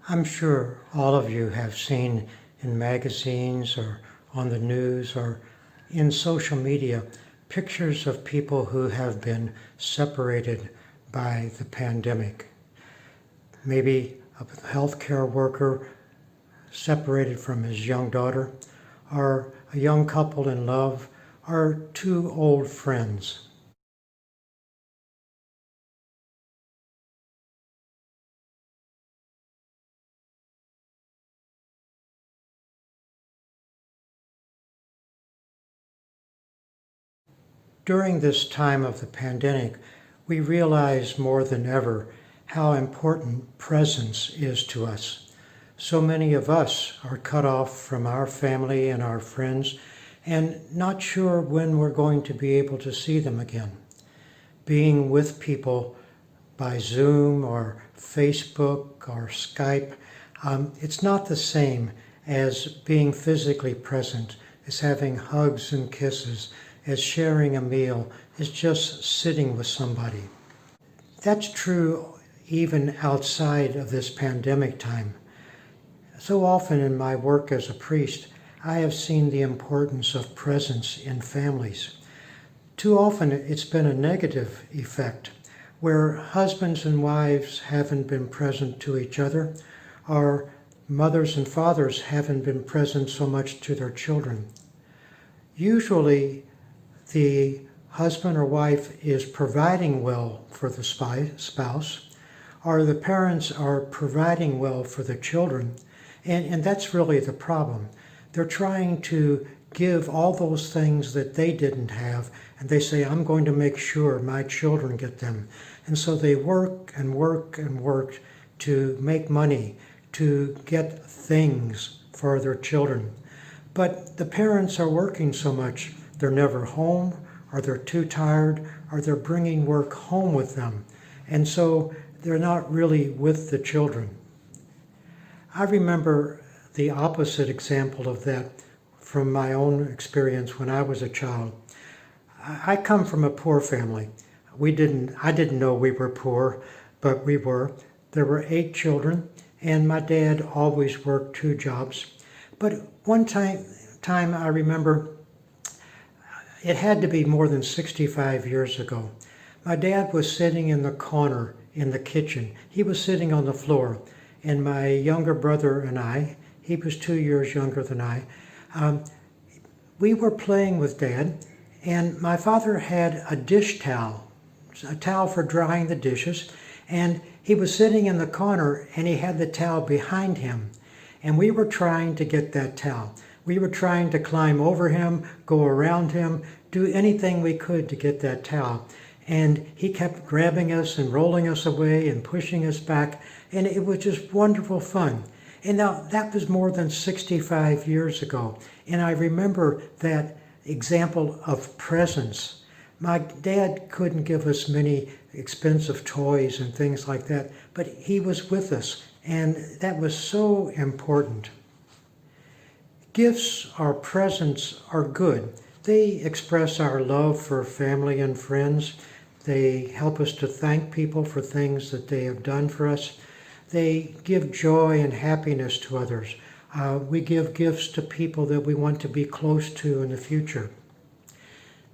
I'm sure all of you have seen in magazines or on the news or in social media pictures of people who have been separated by the pandemic. Maybe a healthcare worker separated from his young daughter, or a young couple in love, or two old friends. During this time of the pandemic, we realize more than ever how important presence is to us. So many of us are cut off from our family and our friends and not sure when we're going to be able to see them again. Being with people by Zoom or Facebook or Skype, it's not the same as being physically present, as having hugs and kisses, as sharing a meal, as just sitting with somebody. That's true even outside of this pandemic time. So often in my work as a priest, I have seen the importance of presence in families. Too often it's been a negative effect, where husbands and wives haven't been present to each other, or mothers and fathers haven't been present so much to their children. Usually, the husband or wife is providing well for the spouse, or the parents are providing well for the children, and that's really the problem. They're trying to give all those things that they didn't have, and they say, I'm going to make sure my children get them. And so they work and work and work to make money, to get things for their children. But the parents are working so much, they're never home, or they're too tired, or they're bringing work home with them. And so they're not really with the children. I remember the opposite example of that from my own experience when I was a child. I come from a poor family. I didn't know we were poor, but we were. There were 8 children, and my dad always worked 2 jobs. But one time I remember, it had to be more than 65 years ago. My dad was sitting in the corner in the kitchen. He was sitting on the floor, and my younger brother and I, he was 2 years younger than I, we were playing with Dad, and my father had a dish towel, a towel for drying the dishes, and he was sitting in the corner and he had the towel behind him, and we were trying to get that towel. We were trying to climb over him, go around him, do anything we could to get that towel. And he kept grabbing us and rolling us away and pushing us back, and it was just wonderful fun. And now that was more than 65 years ago, and I remember that example of presence. My dad couldn't give us many expensive toys and things like that, but he was with us, and that was so important. Gifts or presents are good. They express our love for family and friends. They help us to thank people for things that they have done for us. They give joy and happiness to others. We give gifts to people that we want to be close to in the future.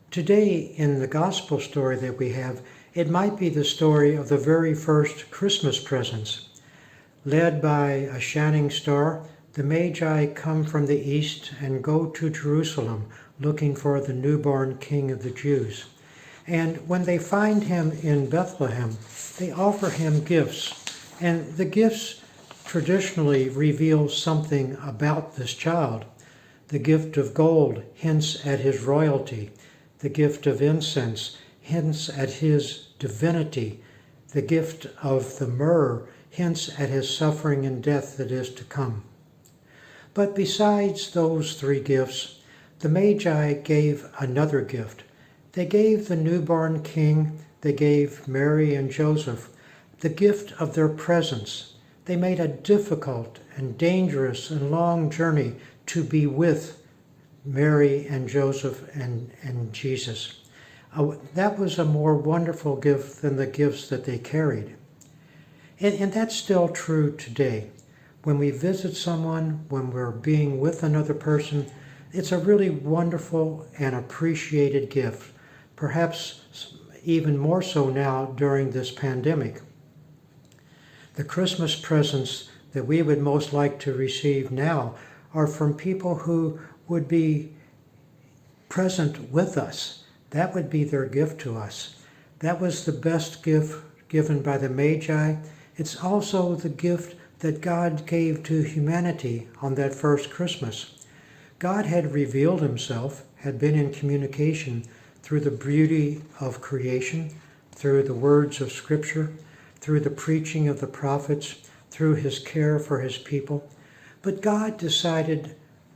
Today, in the gospel story that we have, it might be the story of the very first Christmas presents. Led by a shining star, the magi come from the east and go to Jerusalem looking for the newborn King of the Jews. And when they find him in Bethlehem, they offer him gifts. And the gifts traditionally reveal something about this child. The gift of gold hints at his royalty. The gift of incense hints at his divinity. The gift of the myrrh hints at his suffering and death that is to come. But besides those 3 gifts, the Magi gave another gift. They gave the newborn king, they gave Mary and Joseph the gift of their presence. They made a difficult and dangerous and long journey to be with Mary and Joseph and Jesus. That was a more wonderful gift than the gifts that they carried. And that's still true today. When we visit someone, when we're being with another person, it's a really wonderful and appreciated gift, perhaps even more so now during this pandemic. The Christmas presents that we would most like to receive now are from people who would be present with us. That would be their gift to us. That was the best gift given by the magi. It's also the gift that God gave to humanity on that first Christmas. God had revealed himself, had been in communication through the beauty of creation, through the words of Scripture, through the preaching of the prophets, through his care for his people. But God decided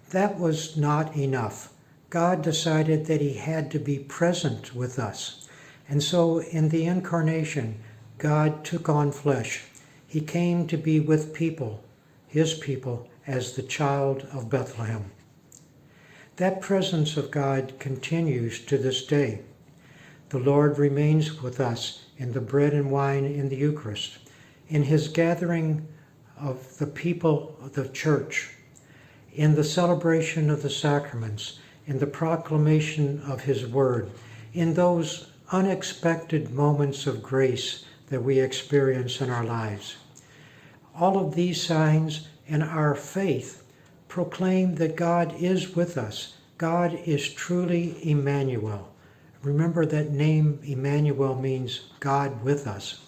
that was not enough. God decided that he had to be present with us. And so in the incarnation, God took on flesh. He came to be with people, his people, as the child of Bethlehem. That presence of God continues to this day. The Lord remains with us in the bread and wine in the Eucharist, in his gathering of the people of the church, in the celebration of the sacraments, in the proclamation of his word, in those unexpected moments of grace that we experience in our lives. All of these signs and our faith proclaim that God is with us. God is truly Emmanuel. Remember that name Emmanuel means God with us.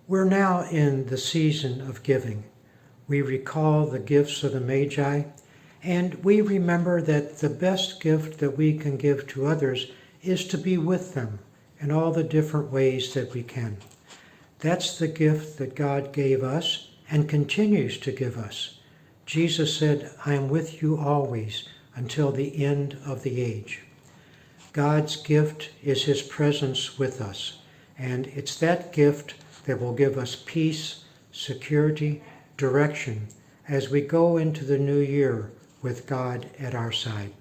We're now in the season of giving. We recall the gifts of the Magi, and we remember that the best gift that we can give to others is to be with them in all the different ways that we can. That's the gift that God gave us and continues to give us. Jesus said, I am with you always until the end of the age. God's gift is his presence with us, and it's that gift that will give us peace, security, direction as we go into the new year with God at our side.